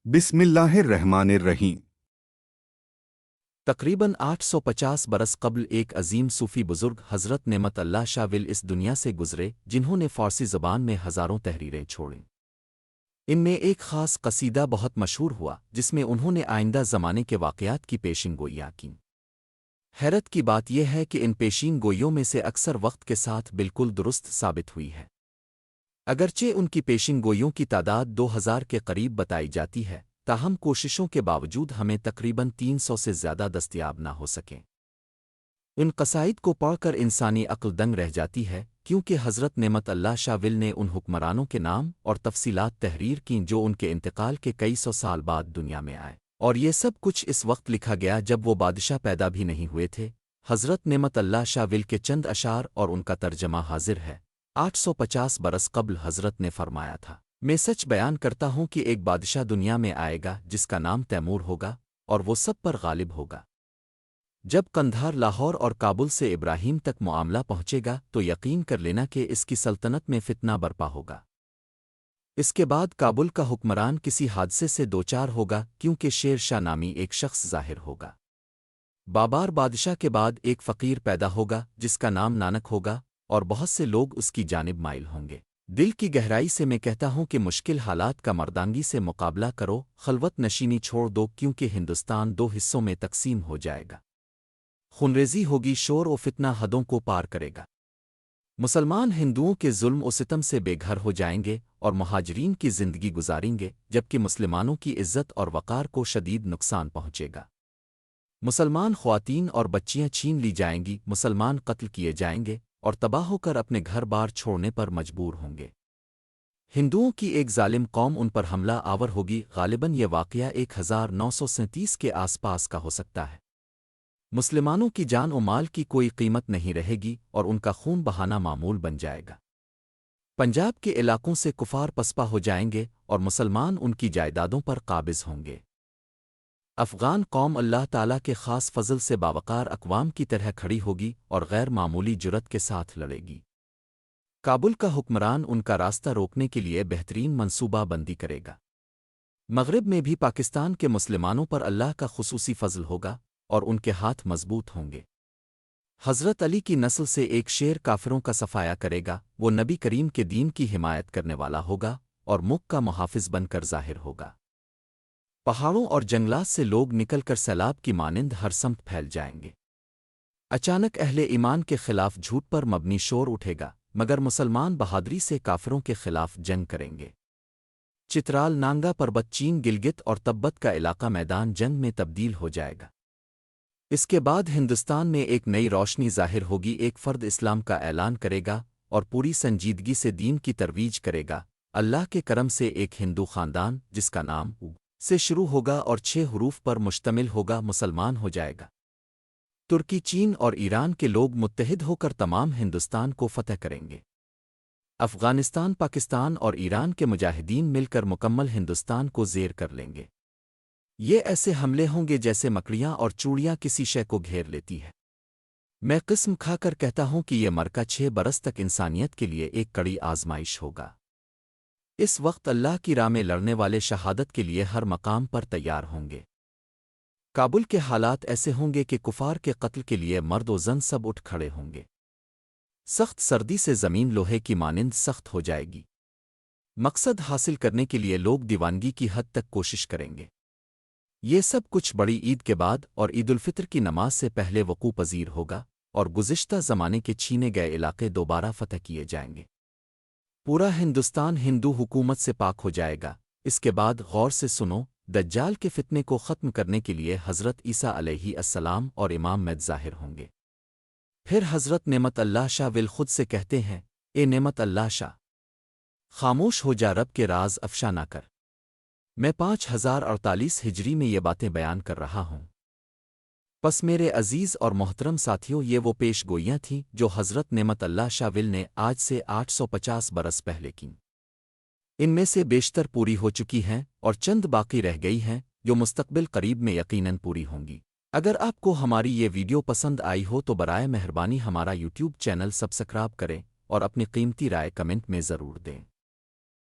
बिस्मिल्लाहिर्रहमानिर्रहीम। तकरीबन 850 बरस कबल एक अजीम सूफ़ी बुज़ुर्ग हज़रत नेमत अल्लाह शाह विल इस दुनिया से गुज़रे, जिन्होंने फ़ारसी ज़बान में हज़ारों तहरीरें छोड़ीं। इनमें एक ख़ास क़सीदा बहुत मशहूर हुआ, जिसमें उन्होंने आइंदा ज़माने के वाक़यात की पेशिन गोइयाँ कीं। हैरत की बात यह है कि इन पेशीन गोइयों में से अक्सर वक्त के साथ बिल्कुल दुरुस्त साबित हुई है। अगरचे उनकी पेशिन गोइयों की तादाद 2000 के करीब बताई जाती है, ताहम कोशिशों के बावजूद हमें तकरीबन 300 से ज़्यादा दस्तयाब न हो सकें। इन कसाइद को पढ़कर इंसानी अक्ल दंग रह जाती है, क्योंकि हज़रत नेमत अल्लाह शाह विल ने उन हुक्मरानों के नाम और तफसीलात तहरीर कीं जो उनके इंतकाल के कई सौ साल बाद दुनिया में आए, और ये सब कुछ इस वक्त लिखा गया जब वो बादशाह पैदा भी नहीं हुए थे। हज़रत नेमत अल्लाह शाह विल के चंद अशार और उनका तर्जमा हाजिर है। 850 बरस कबल हज़रत ने फरमाया था, मैं सच बयान करता हूँ कि एक बादशाह दुनिया में आएगा जिसका नाम तैमूर होगा, और वो सब पर गालिब होगा। जब कंधार, लाहौर और काबुल से इब्राहीम तक मुआमला पहुँचेगा तो यकीन कर लेना कि इसकी सल्तनत में फितना बरपा होगा। इसके बाद काबुल का हुक्मरान किसी हादसे से दोचार होगा, क्योंकि शेर शाह नामी एक शख्स ज़ाहिर होगा। बाबर बादशाह के बाद एक फ़कीर पैदा होगा जिसका नाम नानक होगा, और बहुत से लोग उसकी जानिब माइल होंगे। दिल की गहराई से मैं कहता हूँ कि मुश्किल हालात का मर्दांगी से मुकाबला करो, खलवत नशीनी छोड़ दो, क्योंकि हिंदुस्तान दो हिस्सों में तकसीम हो जाएगा। खूनरेज़ी होगी, शोर और फितना हदों को पार करेगा। मुसलमान हिंदुओं के जुल्म और सितम से बेघर हो जाएंगे और मुहाजिरीन की ज़िंदगी गुजारेंगे, जबकि मुसलमानों की इज़्ज़त और वक़ार को शदीद नुकसान पहुँचेगा। मुसलमान ख़वातीन और बच्चियाँ छीन ली जाएंगी, मुसलमान कत्ल किए जाएंगे और तबाह होकर अपने घर बार छोड़ने पर मजबूर होंगे। हिंदुओं की एक जालिम कौम उन पर हमला आवर होगी। गालिबन ये वाक़या 1937 के आसपास का हो सकता है। मुसलमानों की जान और माल की कोई कीमत नहीं रहेगी और उनका खून बहाना मामूल बन जाएगा। पंजाब के इलाकों से कुफार पसपा हो जाएंगे और मुसलमान उनकी जायदादों पर काबिज होंगे। अफ़गान कौम अल्लाह ताला के ख़ास फ़ज़ल से बावकार अक़वाम की तरह खड़ी होगी और गैर मामूली जुरत के साथ लड़ेगी। काबुल का हुक्मरान उनका रास्ता रोकने के लिए बेहतरीन मनसूबा बंदी करेगा। मग़रिब में भी पाकिस्तान के मुसलमानों पर अल्लाह का ख़ुसूसी फ़ज़ल होगा और उनके हाथ मज़बूत होंगे। हज़रत अली की नस्ल से एक शेर काफ़िरों का सफ़ाया करेगा। वो नबी करीम के दीन की हिमायत करने वाला होगा और मुल्क का मुहाफ़िज़ बनकर ज़ाहिर होगा। पहाड़ों और जंगलात से लोग निकलकर सैलाब की मानिंद हर समत फैल जाएंगे। अचानक अहले ईमान के खिलाफ झूठ पर मबनी शोर उठेगा, मगर मुसलमान बहादुरी से काफिरों के खिलाफ जंग करेंगे। चित्राल, नांगा पर्वत, चीन, गिलगित और तब्बत का इलाका मैदान जंग में तब्दील हो जाएगा। इसके बाद हिंदुस्तान में एक नई रोशनी ज़ाहिर होगी। एक फ़र्द इस्लाम का ऐलान करेगा और पूरी संजीदगी से दीन की तरवीज करेगा। अल्लाह के करम से एक हिंदू ख़ानदान जिसका नाम उ से शुरू होगा और 6 हरूफ पर मुश्तमिल होगा, मुसलमान हो जाएगा। तुर्की, चीन और ईरान के लोग मुत्तहिद होकर तमाम हिंदुस्तान को फ़तह करेंगे। अफ़गानिस्तान, पाकिस्तान और ईरान के मुजाहिदीन मिलकर मुकम्मल हिंदुस्तान को ज़ेर कर लेंगे। ये ऐसे हमले होंगे जैसे मकड़ियाँ और चूड़ियाँ किसी शय को घेर लेती है। मैं किस्म खाकर कहता हूँ कि यह मरका 6 बरस तक इंसानियत के लिए एक कड़ी आजमाइश होगा। इस वक्त अल्लाह की राह में लड़ने वाले शहादत के लिए हर मकाम पर तैयार होंगे। काबुल के हालात ऐसे होंगे कि कुफार के कत्ल के लिए मर्द व जन सब उठ खड़े होंगे। सख्त सर्दी से ज़मीन लोहे की मानिंद सख्त हो जाएगी। मकसद हासिल करने के लिए लोग दीवानगी की हद तक कोशिश करेंगे। ये सब कुछ बड़ी ईद के बाद और ईद उल फितर की नमाज से पहले वक़ू पज़ीर होगा और गुज़िश्ता ज़माने के छीने गए इलाके दोबारा फ़तह किए जाएंगे। पूरा हिंदुस्तान हिंदू हुकूमत से पाक हो जाएगा। इसके बाद गौर से सुनो, दज्जाल के फितने को ख़त्म करने के लिए हज़रत ईसा अलैहिस्सलाम और इमाम महद ज़ाहिर होंगे। फिर हज़रत नेमत अल्लाह शाह विल खुद से कहते हैं, ए नेमत अल्लाह शाह, खामोश हो जा, रब के राज अफ़शा ना कर। मैं 5048 हिजरी में ये बातें बयान कर रहा हूँ। बस मेरे अजीज़ और मोहतरम साथियों, ये वो पेश गोइयाँ थीं जो हज़रत नेमत अल्लाह शाह विल ने आज से 850 बरस पहले कीं। इनमें से बेशतर पूरी हो चुकी हैं और चंद बाकी रह गई हैं जो मुस्तक़बिल करीब में यकीनन पूरी होंगी। अगर आपको हमारी ये वीडियो पसंद आई हो तो बराए मेहरबानी हमारा यूट्यूब चैनल सब्सक्राइब करें और अपनी कीमती राय कमेंट में ज़रूर दें।